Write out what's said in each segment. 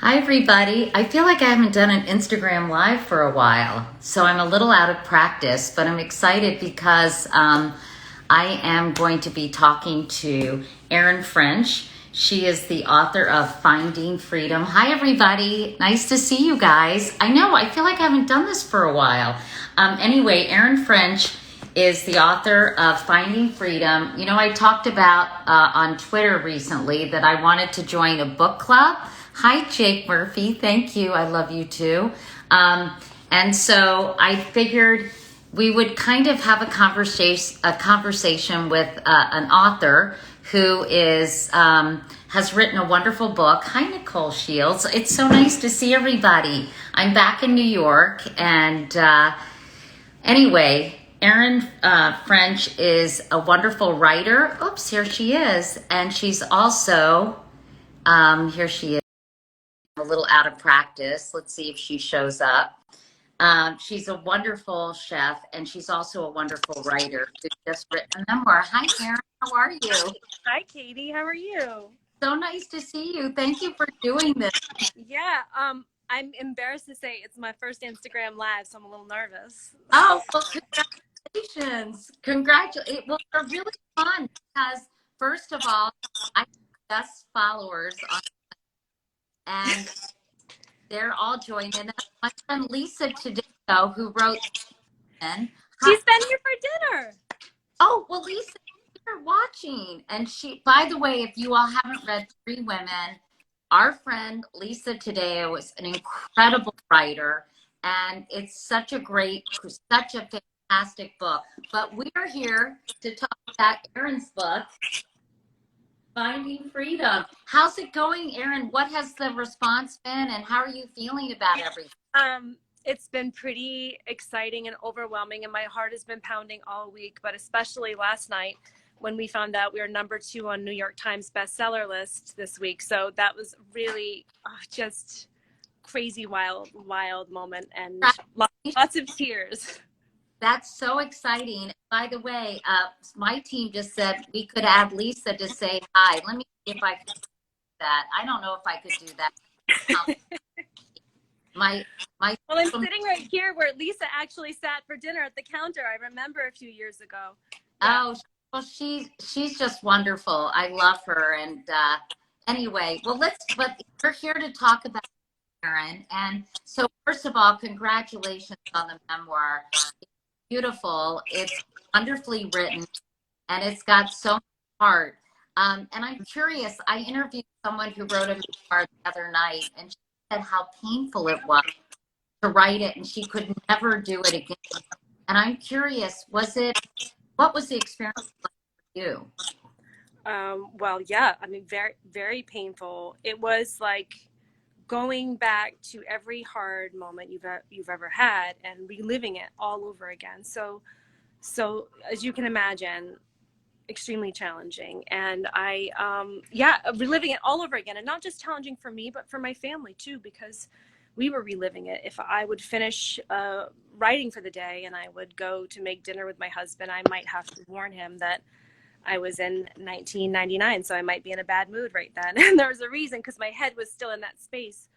Hi, everybody. I feel like I haven't done an Instagram Live for a while, so I'm a little out of practice, but I'm excited because I am going to be talking to Erin French. She is the author of Finding Freedom. Hi, everybody. Nice to see you guys. I know, I feel like I haven't done this for a while. Anyway, Erin French is the author of Finding Freedom. You know, I talked about on Twitter recently that I wanted to join a book club. Hi, Jake Murphy. Thank you. I love you too. And so I figured we would kind of have a conversation with an author who is has written a wonderful book. Hi, Nicole Shields. It's so nice to see everybody. I'm back in New York, and anyway, Erin French is a wonderful writer. Oops, here she is, and she's also here she is. A little out of practice. Let's see if she shows up. She's a wonderful chef, and she's also a wonderful writer who's just written a memoir. Hi, Erin. How are you? Hi, Katie. How are you? So nice to see you. Thank you for doing this. Yeah, I'm embarrassed to say it's my first Instagram Live, so I'm a little nervous. Oh, well, congratulations. Congratulations. Well, they're really fun because, first of all, I have best followers on, and they're all joined in. My friend Lisa Tedesco, who wrote, She's been here for dinner. oh, well, Lisa, you're watching. And she, by the way, if you all haven't read Three Women, our friend Lisa Tadeo is an incredible writer. And it's such a fantastic book. But we are here to talk about Erin's book, Finding Freedom. How's it going, Erin? What has the response been, and how are you feeling about everything? It's been pretty exciting and overwhelming, and my heart has been pounding all week, but especially last night when we found out we were #2 on New York Times bestseller list this week. So that was really just crazy, wild moment, and lots of tears. That's so exciting. By the way, my team just said we could add Lisa to say hi. Let me see if I can do that. I don't know if I could do that. Well, I'm sitting right here where Lisa actually sat for dinner at the counter. I remember a few years ago. Yeah. Oh, well, she's just wonderful. I love her. And anyway, well, but we're here to talk about Erin. And so, first of all, congratulations on the memoir. It's beautiful. It's wonderfully written, and it's got so much heart. And I'm curious. I interviewed someone who wrote a memoir the other night, and she said how painful it was to write it, and she could never do it again. And I'm curious, what was the experience like for you? Well, yeah, I mean, very, very painful. It was like going back to every hard moment you've ever had and reliving it all over again. So as you can imagine, extremely challenging. And reliving it all over again, and not just challenging for me, but for my family too, because we were reliving it. If I would finish writing for the day and I would go to make dinner with my husband, I might have to warn him that I was in 1999, so I might be in a bad mood right then. And there was a reason, because my head was still in that space.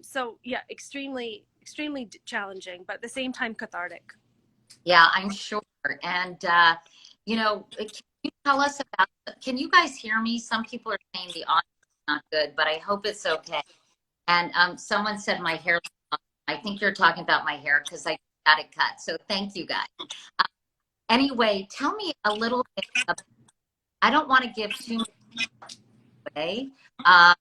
So yeah, extremely, extremely challenging, but at the same time cathartic. Yeah, I'm sure. And, can you tell us about, can you guys hear me? Some people are saying the audio is not good, but I hope it's okay. And someone said my hair, I think you're talking about my hair because I got it cut. So thank you guys. Anyway, tell me a little bit about, I don't want to give too much away, but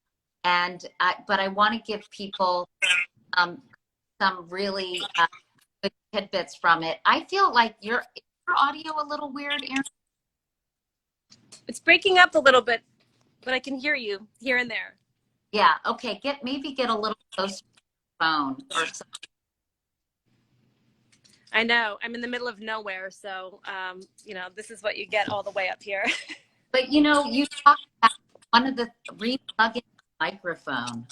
I want to give people some really good tidbits from it. I feel like your audio a little weird, Erin. It's breaking up a little bit, but I can hear you here and there. Yeah. Okay. Maybe get a little closer to the phone or something. I know. I'm in the middle of nowhere, so this is what you get all the way up here. But you talked about one of the re-plugging microphone.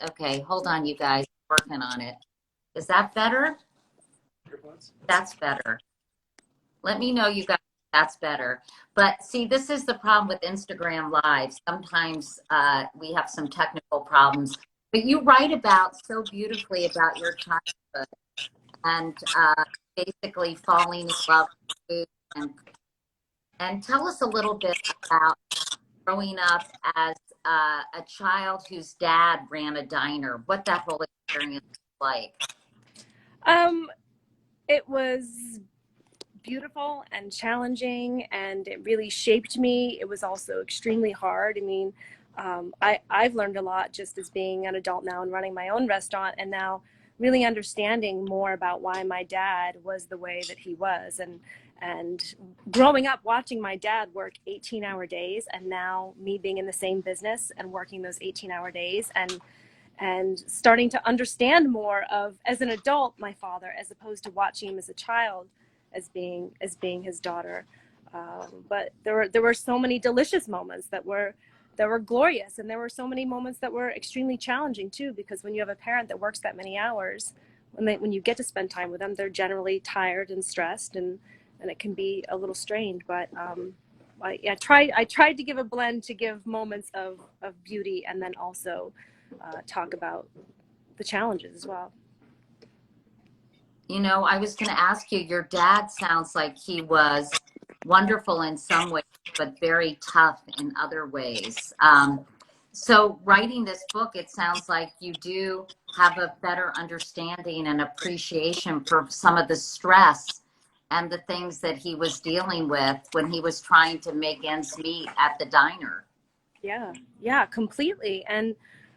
Okay, hold on, you guys. Working on it. Is that better? That's better. Let me know, you guys, if That's better. But see, this is the problem with Instagram Live. Sometimes we have some technical problems. But you write about so beautifully about your childhood and basically falling in love with food. And tell us a little bit about growing up as a child whose dad ran a diner, what that whole experience was like. Um, it was beautiful and challenging, and it really shaped me. It was also extremely hard. I mean, I've learned a lot just as being an adult now and running my own restaurant, and now really understanding more about why my dad was the way that he was. And growing up watching my dad work 18-hour days, and now me being in the same business and working those 18-hour days, and starting to understand more of, as an adult, my father, as opposed to watching him as a child, as being his daughter. But there were so many delicious moments that were glorious, and there were so many moments that were extremely challenging too, because when you have a parent that works that many hours, when you get to spend time with them, they're generally tired and stressed, and it can be a little strained. But I tried to give a blend, to give moments of beauty, and then also talk about the challenges as well. You know, I was going to ask you, your dad sounds like he was wonderful in some ways, but very tough in other ways. So writing this book, it sounds like you do have a better understanding and appreciation for some of the stress and the things that he was dealing with when he was trying to make ends meet at the diner. Yeah, completely. And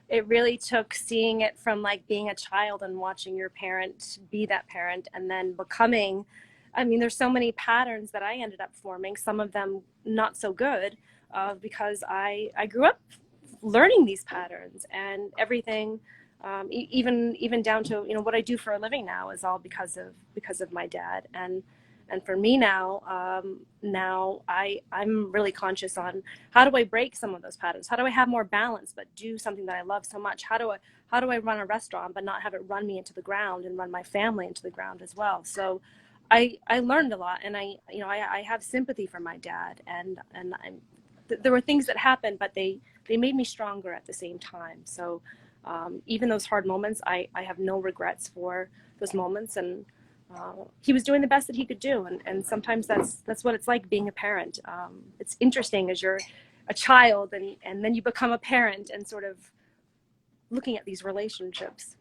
it really took seeing it from like being a child and watching your parent be that parent, and then becoming, I mean, there's so many patterns that I ended up forming, some of them not so good, because I grew up learning these patterns, and everything, even down to, you know, what I do for a living now is all because of my dad. And for me now, I'm really conscious on, how do I break some of those patterns? How do I have more balance, but do something that I love so much? How do I run a restaurant, but not have it run me into the ground and run my family into the ground as well? So I learned a lot, and I have sympathy for my dad, and there were things that happened, but they made me stronger at the same time. So even those hard moments, I have no regrets for those moments, and he was doing the best that he could do, and sometimes that's what it's like being a parent. It's interesting as you're a child, and then you become a parent, and sort of looking at these relationships.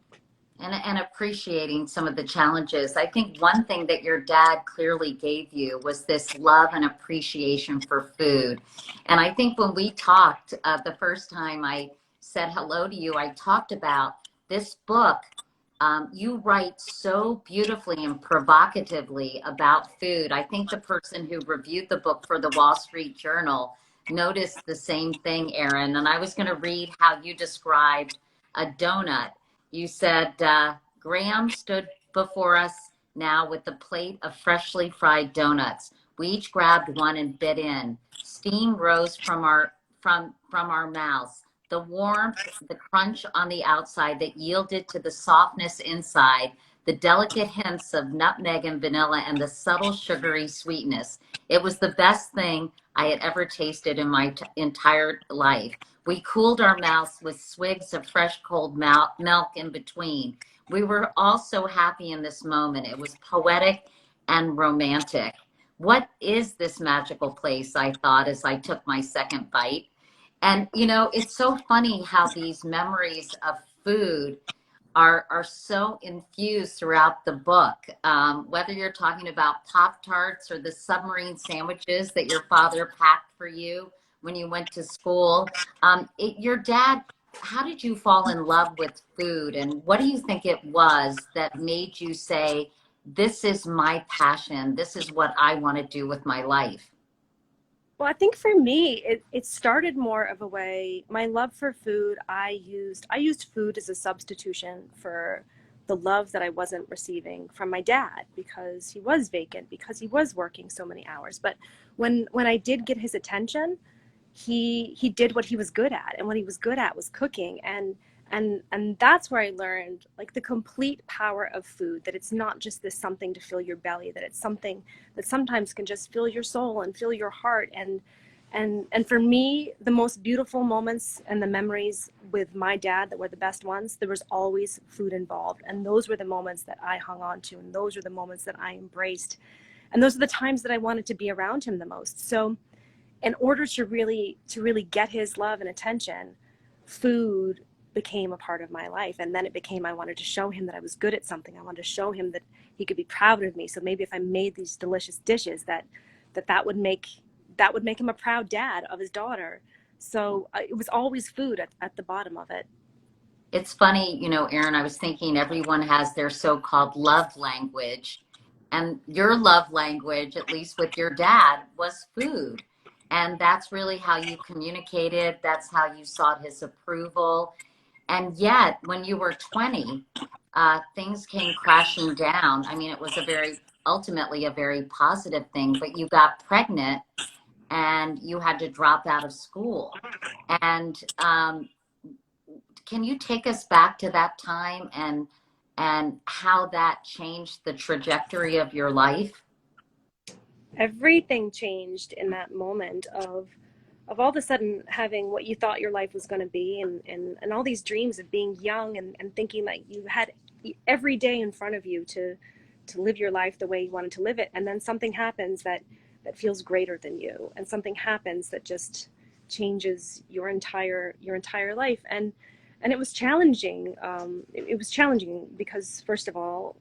And appreciating some of the challenges. I think one thing that your dad clearly gave you was this love and appreciation for food. And I think when we talked the first time I said hello to you, I talked about this book. You write so beautifully and provocatively about food. I think the person who reviewed the book for the Wall Street Journal noticed the same thing, Erin. And I was going to read how you described a donut. You said, Graham stood before us now with the plate of freshly fried donuts. We each grabbed one and bit in. Steam rose from our mouths. The warmth, the crunch on the outside that yielded to the softness inside, the delicate hints of nutmeg and vanilla, and the subtle sugary sweetness. It was the best thing I had ever tasted in my entire life. We cooled our mouths with swigs of fresh cold milk in between. We were all so happy in this moment. It was poetic and romantic. What is this magical place? I thought as I took my second bite. And, you know, it's so funny how these memories of food are so infused throughout the book. Whether you're talking about Pop-Tarts or the submarine sandwiches that your father packed for you when you went to school. Your dad, how did you fall in love with food? And what do you think it was that made you say, this is my passion. This is what I want to do with my life? Well, I think for me, it started more of a way, my love for food, I used food as a substitution for the love that I wasn't receiving from my dad, because he was vacant, because he was working so many hours. But when I did get his attention, he did what he was good at, and what he was good at was cooking. And that's where I learned like the complete power of food, that it's not just this something to fill your belly, that it's something that sometimes can just fill your soul and fill your heart. And for me, the most beautiful moments and the memories with my dad that were the best ones, there was always food involved, and those were the moments that I hung on to, and those were the moments that I embraced, and those are the times that I wanted to be around him the most. So in order to really get his love and attention, food became a part of my life. And then it became, I wanted to show him that I was good at something. I wanted to show him that he could be proud of me. So maybe if I made these delicious dishes, that would make him a proud dad of his daughter. So it was always food at the bottom of it. It's funny, Erin, I was thinking everyone has their so-called love language. And your love language, at least with your dad, was food. And that's really how you communicated. That's how you sought his approval. And yet, when you were 20, things came crashing down. I mean, it was ultimately a very positive thing, but you got pregnant and you had to drop out of school. And can you take us back to that time and how that changed the trajectory of your life? Everything changed in that moment of all of a sudden having what you thought your life was going to be, and all these dreams of being young, and thinking that you had every day in front of you to live your life the way you wanted to live it. And then something happens that feels greater than you, and something happens that just changes your entire life. And it was challenging. It was challenging because, first of all,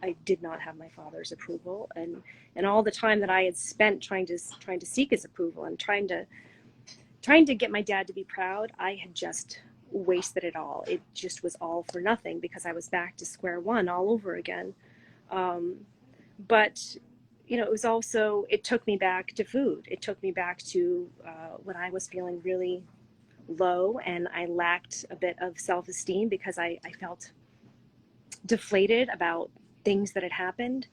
I did not have my father's approval, and all the time that I had spent trying to seek his approval, and trying to get my dad to be proud, I had just wasted it all. It just was all for nothing, because I was back to square one all over again. But it was also, it took me back to food. It took me back to when I was feeling really low, and I lacked a bit of self-esteem because I felt deflated about things that had happened.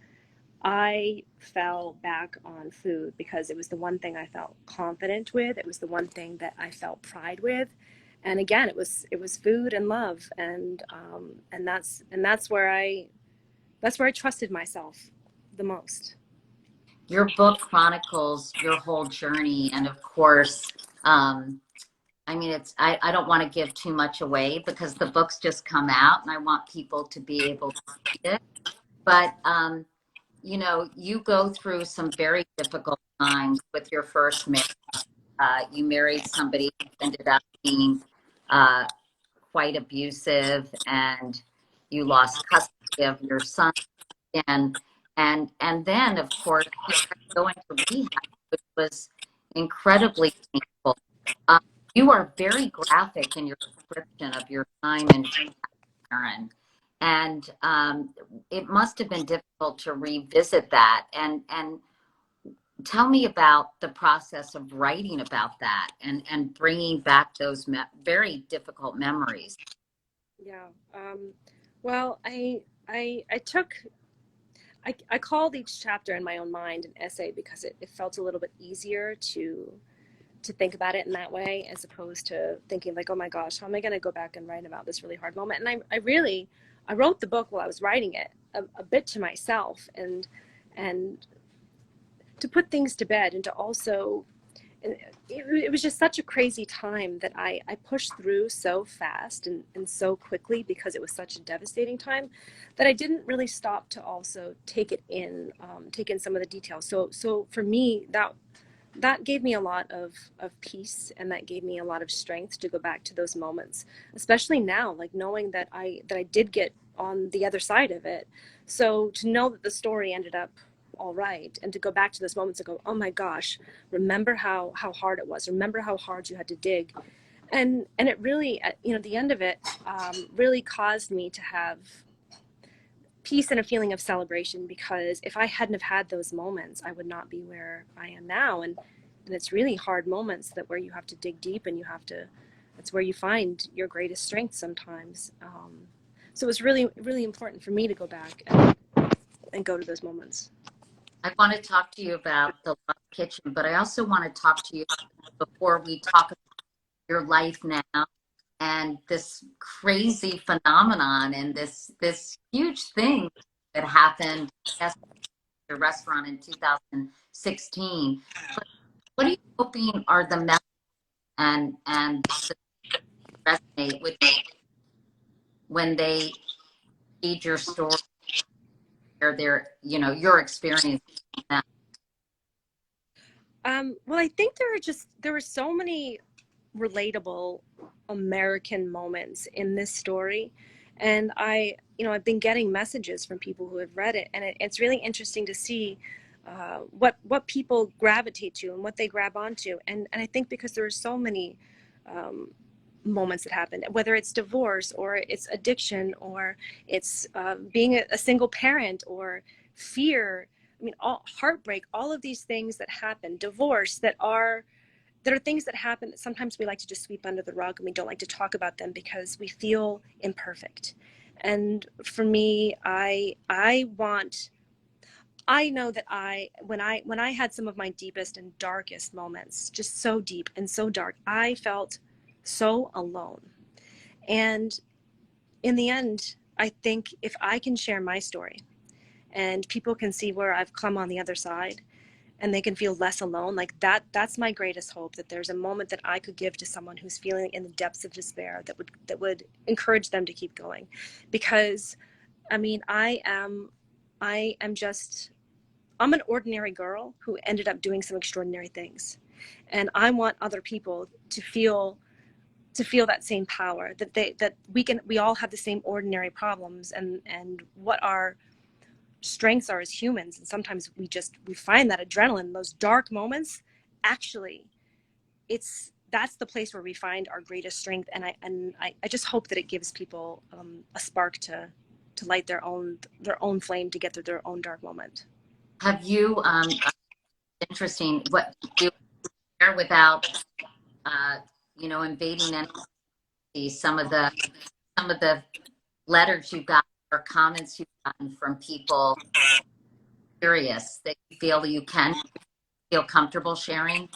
I fell back on food because it was the one thing I felt confident with. It was the one thing that I felt pride with. And again, it was food and love, and that's where I trusted myself the most. Your book chronicles your whole journey. And of course, I mean, I don't want to give too much away because the book's just come out and I want people to be able to read it. But, you go through some very difficult times with your first marriage. You married somebody who ended up being uh, quite abusive, and you lost custody of your son. And then, of course, you had to go into rehab, which was incredibly painful. Um, you are very graphic in your description of your time in Erin, and it must have been difficult to revisit that. And tell me about the process of writing about that and bringing back those very difficult memories. Yeah. Well, I took I called each chapter in my own mind an essay, because it felt a little bit easier to think about it in that way, as opposed to thinking like, oh my gosh, how am I going to go back and write about this really hard moment? And I wrote the book while I was writing it, a bit to myself, and to put things to bed, and to also, it was just such a crazy time that I pushed through so fast, and so quickly, because it was such a devastating time, that I didn't really stop to also take in some of the details. So for me, that gave me a lot of peace, and that gave me a lot of strength to go back to those moments, especially now, like knowing that I did get on the other side of it. So to know that the story ended up all right, and to go back to those moments and go, oh my gosh, remember how hard it was, remember how hard you had to dig. And it really, the end of it, really caused me to have peace and a feeling of celebration, because if I hadn't have had those moments, I would not be where I am now. And it's really hard moments that where you have to dig deep, and it's where you find your greatest strength sometimes. So it was really, really important for me to go back and go to those moments. I want to talk to you about the love kitchen, but I also want to talk to you before we talk about your life now and this crazy phenomenon and this huge thing that happened at the restaurant in 2016. But what are you hoping are the messages and resonate with when they read your story or their, your experience? Well, I think there were so many relatable American moments in this story. And I've been getting messages from people who have read it, and it's really interesting to see what people gravitate to and what they grab onto. And I think because there are so many um, moments that happen, whether it's divorce or it's addiction or it's being a single parent or fear. I mean, all heartbreak, all of these things that happen, divorce, that are things that happen that sometimes we like to just sweep under the rug, and we don't like to talk about them because we feel imperfect. And for me, I know that when I had some of my deepest and darkest moments, just so deep and so dark, I felt so alone. And in the end, I think if I can share my story and people can see where I've come on the other side, and they can feel less alone, like that's my greatest hope, that there's a moment that I could give to someone who's feeling in the depths of despair, that would encourage them to keep going. Because I mean, I'm an ordinary girl who ended up doing some extraordinary things, and I want other people to feel that same power, that we all have the same ordinary problems, and what our strengths are as humans. And sometimes we find that adrenaline, those dark moments, actually that's the place where we find our greatest strength. And I just hope that it gives people a spark to light their own flame to get through their own dark moment. Have you, interesting, what you share without, uh, invading any, some of the letters you got or comments you've gotten from people curious that you feel you can feel comfortable sharing?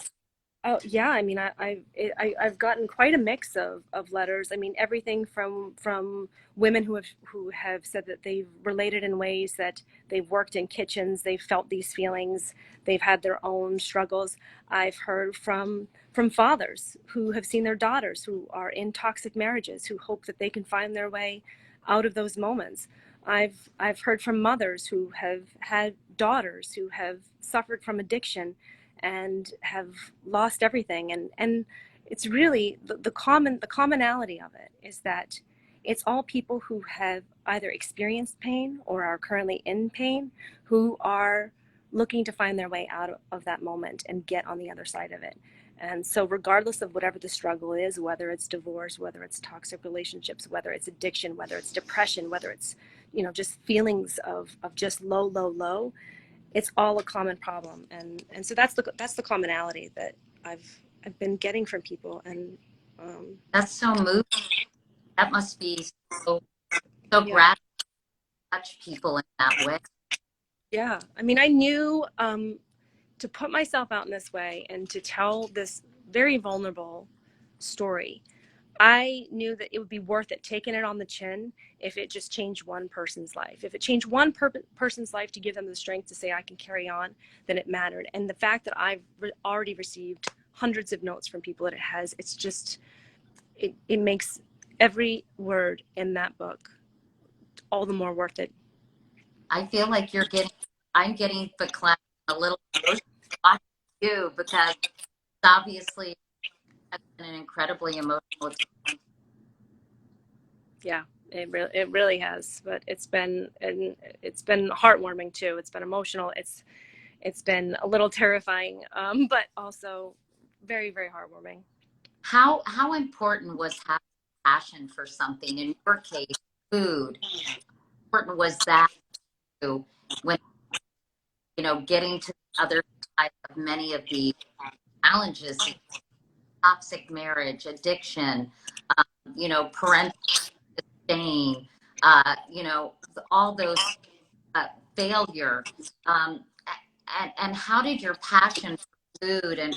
Oh yeah, I mean, I've gotten quite a mix of letters. I mean, everything from women who have said that they've related in ways that they've worked in kitchens, they've felt these feelings, they've had their own struggles. I've heard from fathers who have seen their daughters who are in toxic marriages, who hope that they can find their way out of those moments. I've heard from mothers who have had daughters who have suffered from addiction and have lost everything. And it's really the commonality of it is that it's all people who have either experienced pain or are currently in pain, who are looking to find their way out of that moment and get on the other side of it. And so regardless of whatever the struggle is, whether it's divorce, whether it's toxic relationships, whether it's addiction, whether it's depression, whether it's just feelings of just low, it's all a common problem. And so that's the commonality that I've been getting from people. And That's so moving. That must be so yeah, gratifying to touch people in that way. yeah, I mean, I knew to put myself out in this way and to tell this very vulnerable story, I knew that it would be worth it, taking it on the chin, if it just changed one person's life. If it changed one person's life to give them the strength to say, I can carry on, then it mattered. And the fact that I've already received hundreds of notes from people that it's just, it makes every word in that book all the more worth it. I feel like I'm getting the a little emotional watching you because obviously it's been an incredibly emotional experience. Yeah, it really has. But it's been heartwarming too. It's been emotional. It's been a little terrifying, but also very, very heartwarming. How important was having passion for something? In your case, food. How important was that to when getting to the other side of many of the challenges, toxic marriage, addiction, parental disdain, all those failure. Um, and how did your passion for food and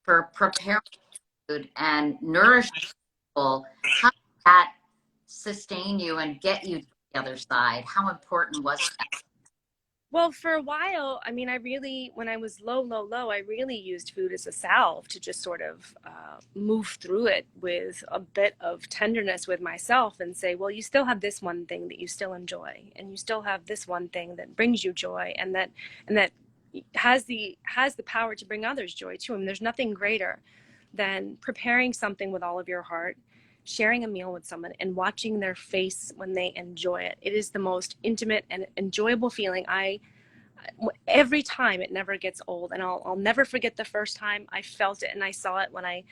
for preparing food and nourishing people, how did that sustain you and get you to the other side? How important was that? Well, for a while, I mean, when I was low, I really used food as a salve to just sort of move through it with a bit of tenderness with myself and say, well, you still have this one thing that you still enjoy, and you still have this one thing that brings you joy, and that has the power to bring others joy too. I mean, there's nothing greater than preparing something with all of your heart, sharing a meal with someone, and watching their face when they enjoy it. It is the most intimate and enjoyable feeling. Every time, it never gets old, and I'll never forget the first time I felt it and I saw it when I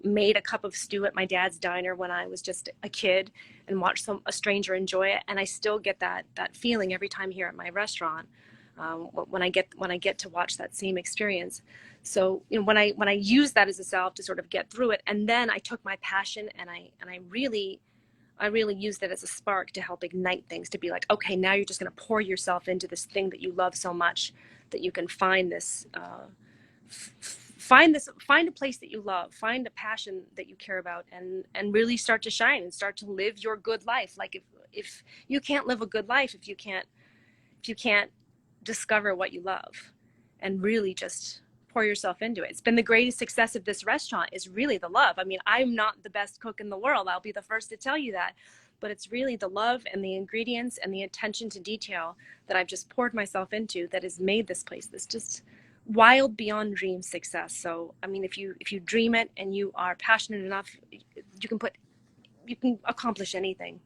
made a cup of stew at my dad's diner when I was just a kid and watched a stranger enjoy it. And I still get that feeling every time here at my restaurant, when I get to watch that same experience. So, when I use that as a salve to sort of get through it, and then I took my passion and I really used it as a spark to help ignite things, to be like, okay, now you're just going to pour yourself into this thing that you love so much that you can find find a place that you love, find a passion that you care about, and really start to shine and start to live your good life. Like, if you can't live a good life if you can't discover what you love and really just pour yourself into it. It's been the greatest success of this restaurant, is really the love. I mean, I'm not the best cook in the world. I'll be the first to tell you that. But it's really the love and the ingredients and the attention to detail that I've just poured myself into that has made this place this just wild, beyond dream success. So, I mean, if you dream it and you are passionate enough, you can accomplish anything.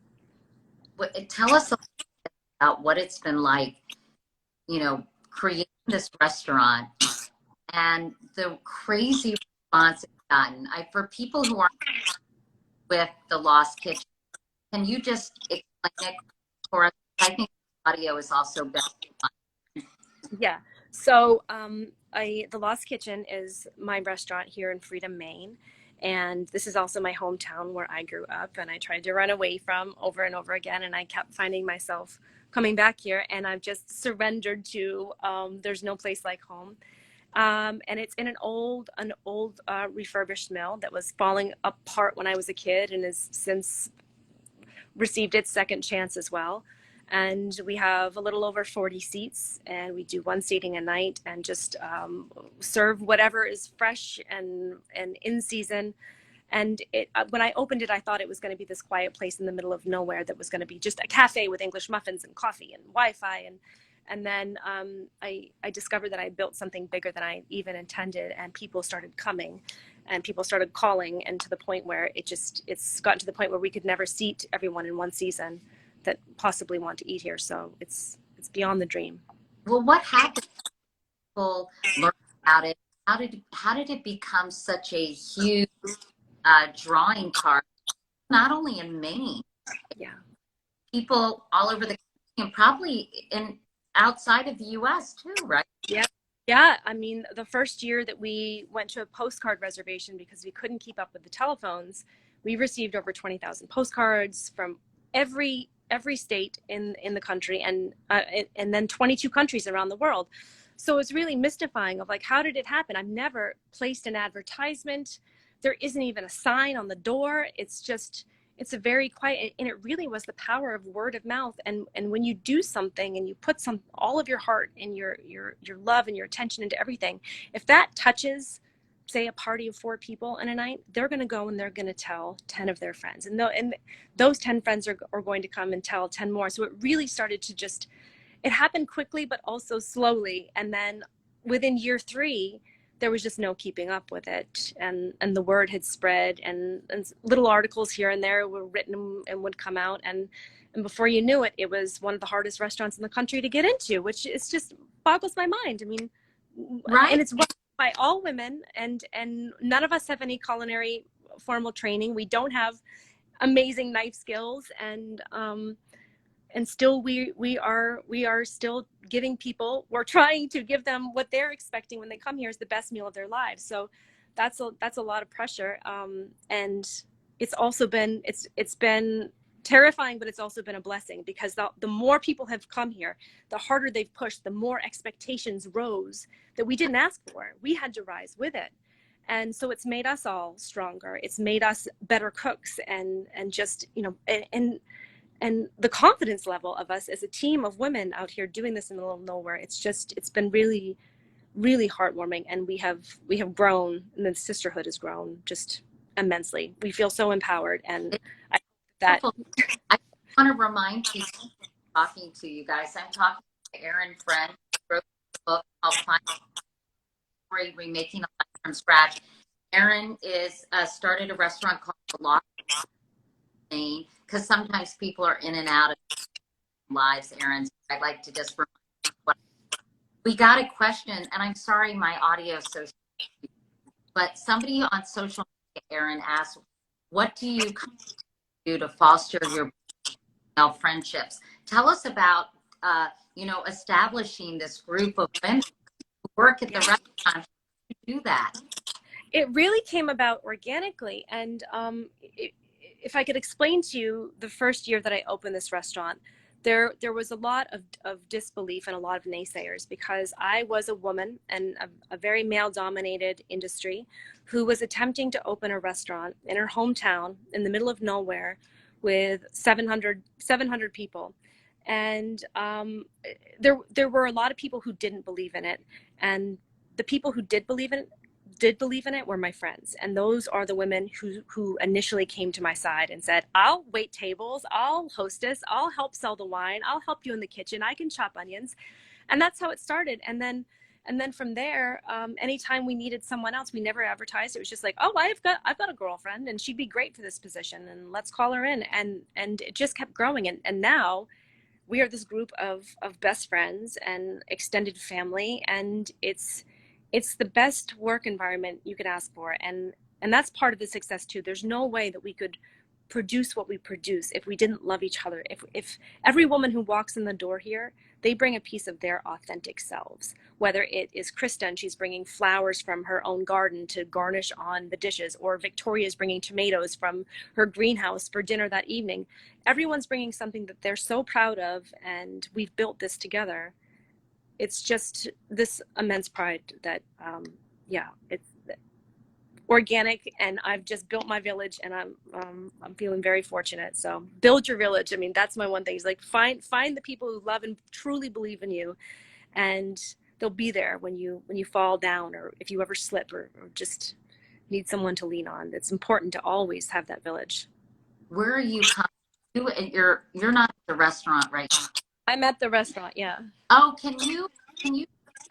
Tell us about what it's been like, creating this restaurant and the crazy response it's gotten. For people who aren't with the Lost Kitchen, can you just explain it for us? I think audio is also best. Yeah. So, the Lost Kitchen is my restaurant here in Freedom, Maine. And this is also my hometown where I grew up and I tried to run away from over and over again. And I kept finding myself coming back here, and I've just surrendered to, there's no place like home. And it's in an old refurbished mill that was falling apart when I was a kid and has since received its second chance as well. And we have a little over 40 seats, and we do one seating a night and just serve whatever is fresh and in season. And when I opened it, I thought it was going to be this quiet place in the middle of nowhere that was going to be just a cafe with English muffins and coffee and Wi-Fi. And then I discovered that I built something bigger than I even intended, and people started coming and people started calling, and to the point where it's gotten to the point where we could never seat everyone in one season that possibly want to eat here. So it's beyond the dream. Well, what happened? People learn about it. How did it become such a huge drawing card, not only in Maine, Yeah. people all over the country, and probably in outside of the US too, right? Yeah. Yeah. I mean, the first year that we went to a postcard reservation because we couldn't keep up with the telephones, we received over 20,000 postcards from every state in the country, and then 22 countries around the world. So it's really mystifying of like, how did it happen? I've never placed an advertisement. There isn't even a sign on the door. It's a very quiet, and it really was the power of word of mouth. And when you do something and you put all of your heart and your love and your attention into everything, if that touches, say, a party of 4 people in a night, they're going to go and they're going to tell 10 of their friends, and those 10 friends are going to come and tell 10 more. So it really started to it happened quickly, but also slowly. And then within year 3, there was just no keeping up with it. And the word had spread, and little articles here and there were written and would come out. And before you knew it, it was one of the hardest restaurants in the country to get into, which is just boggles my mind. I mean, Right. and it's run by all women, and none of us have any culinary formal training. We don't have amazing knife skills, and still we are still giving people, we're trying to give them what they're expecting when they come here is the best meal of their lives. So that's a lot of pressure, and it's also been it's been terrifying, but it's also been a blessing, because the more people have come here, the harder they've pushed, the more expectations rose that we didn't ask for. We had to rise with it. And so it's made us all stronger. It's made us better cooks, and just, you know, and the confidence level of us as a team of women out here doing this in the middle of nowhere. It's been really, really heartwarming, and we have grown, and the sisterhood has grown just immensely. We feel so empowered, and It's I that beautiful. I want to remind people talking to you guys. I'm talking to Erin Friend, who wrote a book called Find Story, Remaking a Life from Scratch. Erin is started a restaurant called The Lost Lane, because sometimes people are in and out of lives, Erin. So I'd like to just remind you. We got a question, and I'm sorry my audio is so, but somebody on social media, Erin, asked, what do you do to foster your friendships? Tell us about, establishing this group of women who work at the restaurant to do that. It really came about organically. And if I could explain to you, the first year that I opened this restaurant, there was a lot of disbelief and a lot of naysayers, because I was a woman in a very male-dominated industry who was attempting to open a restaurant in her hometown in the middle of nowhere with 700 people. And there were a lot of people who didn't believe in it. And the people who did believe in it were my friends. And those are the women who initially came to my side and said, I'll wait tables, I'll hostess, I'll help sell the wine, I'll help you in the kitchen, I can chop onions. And that's how it started. And then from there, anytime we needed someone else, we never advertised. It was just like, oh, I've got a girlfriend and she'd be great for this position, and let's call her in. And it just kept growing. And now we are this group of best friends and extended family, and it's the best work environment you could ask for. And that's part of the success too. There's no way that we could produce what we produce if we didn't love each other. If every woman who walks in the door here, they bring a piece of their authentic selves, whether it is Krista and she's bringing flowers from her own garden to garnish on the dishes, or Victoria's bringing tomatoes from her greenhouse for dinner that evening. Everyone's bringing something that they're so proud of, and we've built this together. It's just this immense pride that, it's organic, and I've just built my village, and I'm feeling very fortunate. So build your village. I mean, that's my one thing, is like find the people who love and truly believe in you, and they'll be there when you fall down, or if you ever slip, or just need someone to lean on. It's important to always have that village. Where are you coming to? You're not at the restaurant right now. I'm at the restaurant, yeah. Oh, can you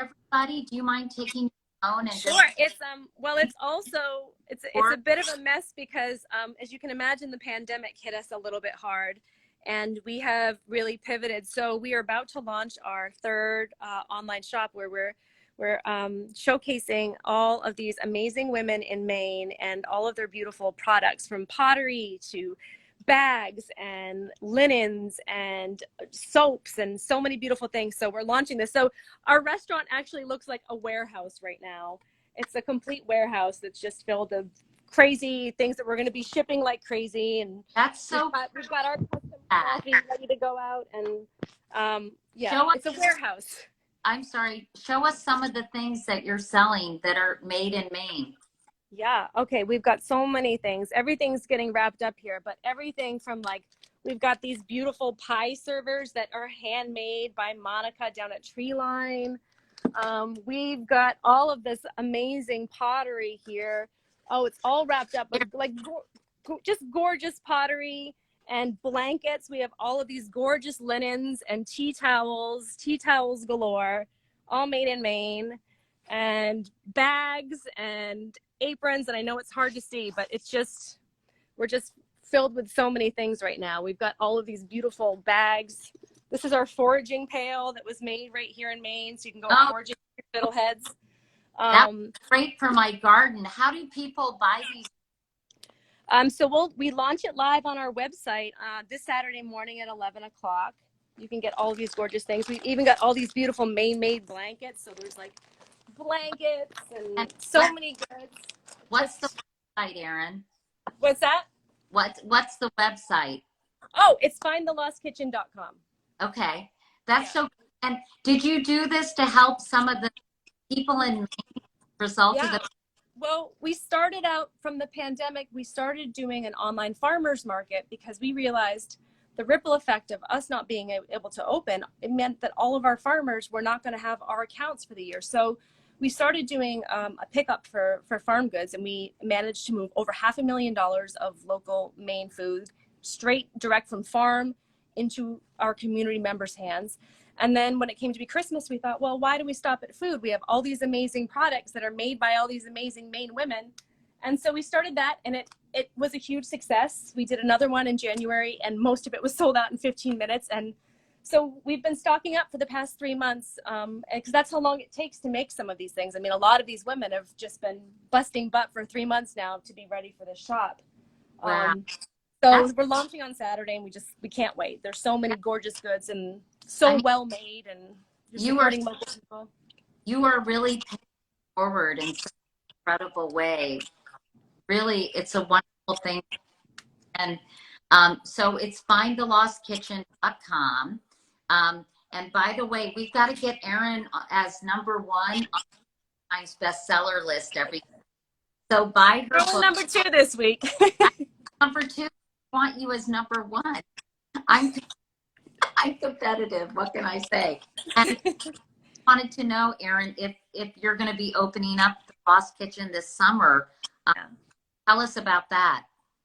everybody, do you mind taking your phone and Sure. It's it's also it's a bit of a mess, because as you can imagine, the pandemic hit us a little bit hard, and we have really pivoted. So we are about to launch our third online shop, where we're showcasing all of these amazing women in Maine and all of their beautiful products, from pottery to bags and linens and soaps and so many beautiful things. So we're launching this. So our restaurant actually looks like a warehouse right now. It's a complete warehouse that's just filled of crazy things that we're going to be shipping like crazy. And that's so we've got our custom coffee ready to go out. And it's a warehouse. I'm sorry, show us some of the things that you're selling that are made in Maine. Yeah. Okay. We've got so many things. Everything's getting wrapped up here, but everything from, like, we've got these beautiful pie servers that are handmade by Monica down at Treeline. We've got all of this amazing pottery here. Oh, it's all wrapped up with just gorgeous pottery and blankets. We have all of these gorgeous linens and tea towels galore, all made in Maine, and bags and aprons. And I know it's hard to see, but we're just filled with so many things right now. We've got all of these beautiful bags. This is our foraging pail that was made right here in Maine, so you can go foraging with your fiddleheads. That's great for my garden. How do people buy these? So we launch it live on our website this Saturday morning at 11 o'clock. You can get all of these gorgeous things. We've even got all these beautiful Maine-made blankets. So there's like blankets and so many goods. What's the website, Erin? What's that? What's the website? Oh, it's findthelostkitchen.com. Okay, that's so. And did you do this to help some of the people in Maine result of the? Well, we started out from the pandemic, we started doing an online farmers market because we realized the ripple effect of us not being able to open, it meant that all of our farmers were not going to have our accounts for the year. So we started doing a pickup for farm goods, and we managed to move over $500,000 of local Maine food straight direct from farm into our community members' hands. And then when it came to be Christmas, we thought, well, why do we stop at food? We have all these amazing products that are made by all these amazing Maine women. And so we started that, and it was a huge success. We did another one in January, and most of it was sold out in 15 minutes. And so we've been stocking up for the past 3 months, because that's how long it takes to make some of these things. I mean, a lot of these women have just been busting butt for 3 months now to be ready for the shop. Wow. So we're launching on Saturday, and we can't wait. There's so many gorgeous goods and so well made, and you're supporting local people. You are really paying forward in such an incredible way. Really, it's a wonderful thing. And so it's findthelostkitchen.com. And by the way, we've got to get Erin as #1 on Times bestseller list every week. So buy her book. Number 2 this week. Number 2, I want you as #1. I'm competitive. What can I say? And wanted to know, Erin, if you're going to be opening up the Lost Kitchen this summer. Tell us about that.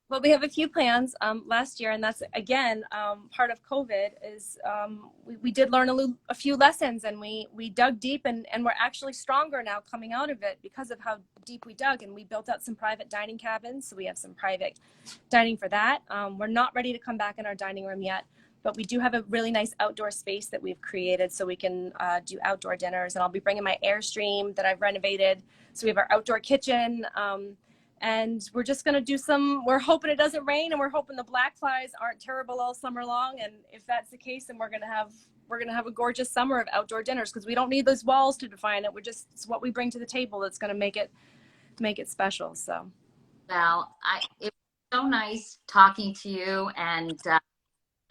Well, we have a few plans last year, and that's, again, part of COVID is we did learn a few lessons, and we dug deep, and we're actually stronger now coming out of it because of how deep we dug, and we built out some private dining cabins, so we have some private dining for that. We're not ready to come back in our dining room yet, but we do have a really nice outdoor space that we've created so we can do outdoor dinners, and I'll be bringing my Airstream that I've renovated. So we have our outdoor kitchen, and we're just going to do we're hoping it doesn't rain, and we're hoping the black flies aren't terrible all summer long. And if that's the case, then we're going to have a gorgeous summer of outdoor dinners, because we don't need those walls to define it. It's what we bring to the table that's going to make it special. So, well, it was so nice talking to you, and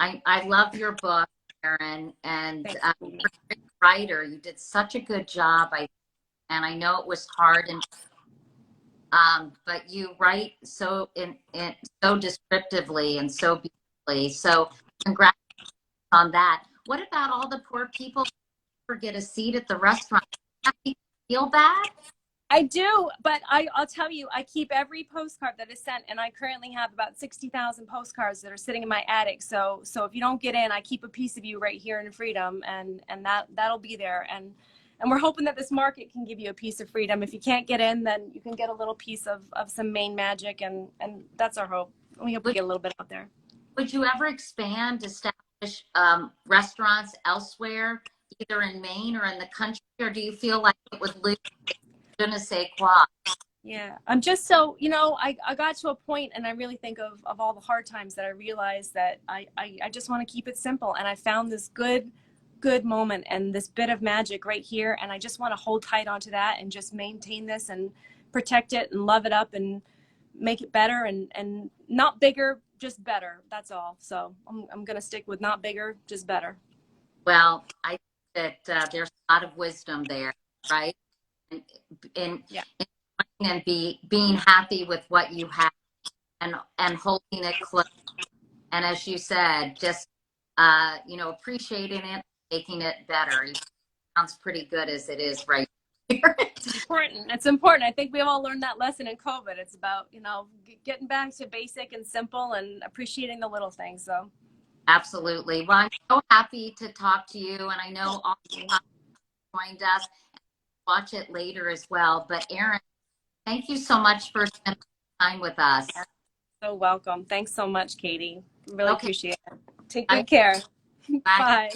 I love your book, Erin, and you're a great writer. You did such a good job, and I know it was hard, and but you write so so descriptively and so beautifully. So congratulations on that. What about all the poor people who never get a seat at the restaurant? Do you feel bad? I do, but I'll tell you, I keep every postcard that is sent, and I currently have about 60,000 postcards that are sitting in my attic. So if you don't get in, I keep a piece of you right here in Freedom, and that'll be there. And we're hoping that this market can give you a piece of freedom. If you can't get in, then you can get a little piece of some Maine magic, and that's our hope. We hope to get a little bit out there. Would you ever establish restaurants elsewhere, either in Maine or in the country, or do you feel like it would lose je ne sais quoi? Yeah, I'm just so, I got to a point, and I really think of all the hard times that I realized that I just want to keep it simple. And I found this good moment and this bit of magic right here, and I just want to hold tight onto that and just maintain this and protect it and love it up and make it better, and not bigger, just better. That's all. So I'm gonna stick with not bigger, just better. Well, I think that there's a lot of wisdom there, right? And being happy with what you have, and holding it close, and as you said, just appreciating it, making it better. It sounds pretty good as it is right here. It's important. I think we all learned that lesson in COVID. It's about getting back to basic and simple and appreciating the little things. So absolutely. Well, I'm so happy to talk to you, and I know all of you joined us. Watch it later as well. But Erin, thank you so much for spending time with us. So welcome. Thanks so much, Katie. Really appreciate it. Take good care. Bye. Bye.